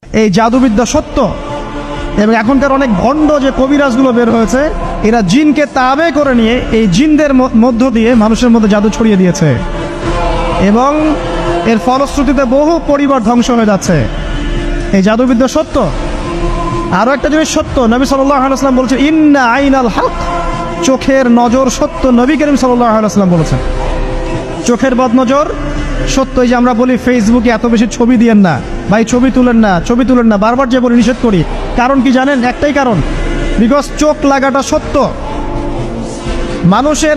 এই জাদুবিদ্যা সত্য, এবং এখনকার অনেক ভণ্ড যে কবিরাজগুলো বের হয়েছে, এরা জিনকে তাবে করে নিয়ে এই জিনদের মধ্য দিয়ে মানুষের মধ্যে জাদু ছড়িয়ে দিয়েছে, এবং এর ফলশ্রুতিতে বহু পরিবার ধ্বংস হয়ে যাচ্ছে। এই জাদুবিদ্যা সত্য। আরও একটা জিনিস সত্য, নবী সাল্লাল্লাহু আলাইহি ওয়াসাল্লাম বলেছেন ইন্না আইনাল হক, চোখের নজর সত্য। নবী করিম সাল্লাল্লাহু আলাইহি ওয়াসাল্লাম বলেছেন চোখের বদনজর সত্য। এই যে আমরা বলি ফেসবুকে এত বেশি ছবি দিয়েন না ভাই, ছবি তুলেন না, ছবি তুলেন না, বারবার যে বলি নিষেধ করি, কারণ কি জানেন? একটাই কারণ, বিকজ চোখ লাগাটা সত্য।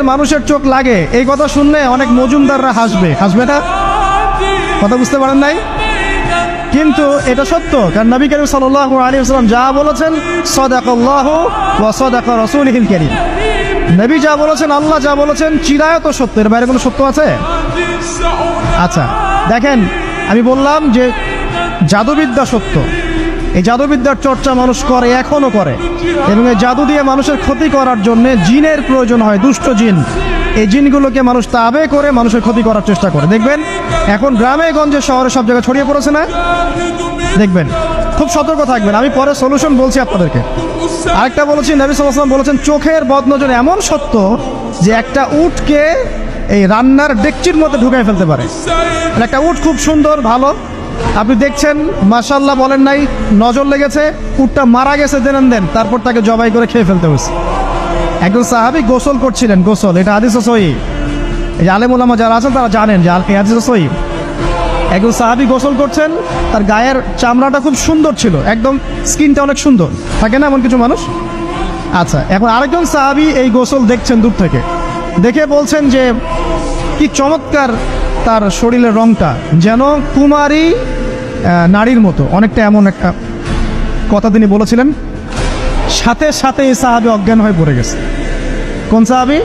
মানুষের চোখ লাগে, এই কথা শুনলে অনেক মজুমদাররা হাসবে না, কথা বুঝতে পারেন নাই? কিন্তু এটা সত্য, কারণ নবী করিম সাল্লাল্লাহু আলাইহি ওয়াসাল্লাম যা বলেছেন সাদাকাল্লাহু ওয়া সাদাকা রাসূলুহুল কারীম, নবী যা বলেছেন, আল্লাহ যা বলেছেন চিরায়ত সত্য, এর বাইরে কোনো সত্য আছে? আচ্ছা দেখেন, আমি বললাম যে জাদুবিদ্যা সত্য। এই জাদুবিদ্যার চর্চা মানুষ করে, এখনো করে, এবং এই জাদু দিয়ে মানুষের ক্ষতি করার জন্য জিনের প্রয়োজন হয়, দুষ্ট জিন। এই জিনগুলোকে মানুষ তাবে করে মানুষের ক্ষতি করার চেষ্টা করে। দেখবেন এখন গ্রামে গঞ্জে শহরে সব জায়গায় ছড়িয়ে পড়েছে না? দেখবেন, খুব সতর্ক থাকবেন। আমি পরে সলিউশন বলছি আপনাদেরকে। আরেকটা বলেছি, নবী সাল্লাল্লাহু আলাইহি ওয়াসাল্লাম বলেছেন চোখের বদনজর এমন সত্য যে একটা উটকে এই রান্নার ডেকচির মধ্যে ঢুকাই ফেলতে পারে। একটা উট খুব সুন্দর, ভালো, আপনি দেখছেন মাশাআল্লাহ বলেন নাই, নজর লেগেছে, উটটা মারা গেছে দেন, তারপর তাকে জবাই করে খেয়ে ফেলতে হয়েছে। একজন সাহাবী গোসল করছিলেন, গোসল, এটা হাদিস সহিহ, এই যে আলেম ওলামা যারা আছেন তারা জানেন যে এই হাদিস সহিহ। একজন সাহাবী গোসল করছেন, তার গায়ের চামড়াটা খুব সুন্দর ছিল, একদম স্কিনটা অনেক সুন্দর থাকে না এমন কিছু মানুষ? আচ্ছা, এখন আরেকজন সাহাবী এই গোসল দেখছেন দূর থেকে, দেখে বলছেন যে কি চমৎকার তার শরীরের রংটা, যেন কুমারী নারীর মতো, অনেকটা এমন একটা কথা তিনি বলেছিলেন। সাথে সাথে এই সাহাবী অজ্ঞান হয়ে পড়ে গেছে। কোন সাহাবী?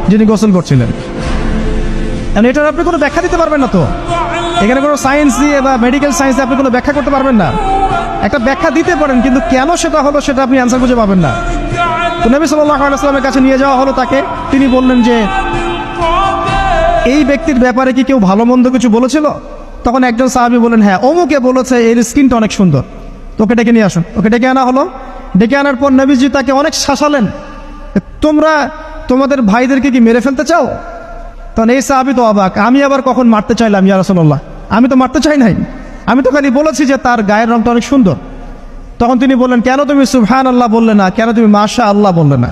যিনি গোসল করছিলেন। এটার আপনি কোনো ব্যাখ্যা দিতে পারবেন না তো, এখানে কোনো সায়েন্স দিয়ে বা মেডিকেল সায়েন্স দিয়ে আপনি কোনো ব্যাখ্যা করতে পারবেন না। একটা ব্যাখ্যা দিতে পারেন, কিন্তু কেন সেটা হলো সেটা আপনি অ্যান্সার খুঁজে পাবেন না। তো নবী সাল্লাল্লাহু আলাইহি ওয়াসাল্লামের কাছে নিয়ে যাওয়া হলো তাকে, তিনি বললেন যে এই ব্যক্তির ব্যাপারে কি কেউ ভালো মন্দ কিছু বলেছিল? তখন একজন সাহাবী বলেন হ্যাঁ, অমুকে বলেছে এর স্কিনটা অনেক সুন্দর, তোকে ডেকে নিয়ে আসুন। ওকে ডেকে আনা হলো। ডেকে আনার পর নবীজি তাকে অনেক শাসালেন, তোমরা তোমাদের ভাইদেরকে কি মেরে ফেলতে চাও? তখন এই সাহাবী তো অবাক, আমি আবার কখন মারতে চাইলাম ইয়া রাসূলুল্লাহ? আমি তো মারতে চাই নাই, আমি তো খালি বলেছি যে তার গায়ের রংটা অনেক সুন্দর। তখন তিনি বললেন, কেন তুমি সুবহানাল্লাহ বললে না, কেন তুমি মাশাআল্লাহ বললে না?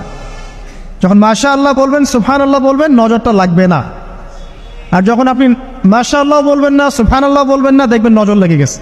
যখন মাশাআল্লাহ বলবেন, সুবহানাল্লাহ বলবেন, নজরটা লাগবে না। আর যখন আপনি মাশাআল্লাহ বলবেন না, সুবহানাল্লাহ বলবেন না, দেখবেন নজর লেগে গেছে।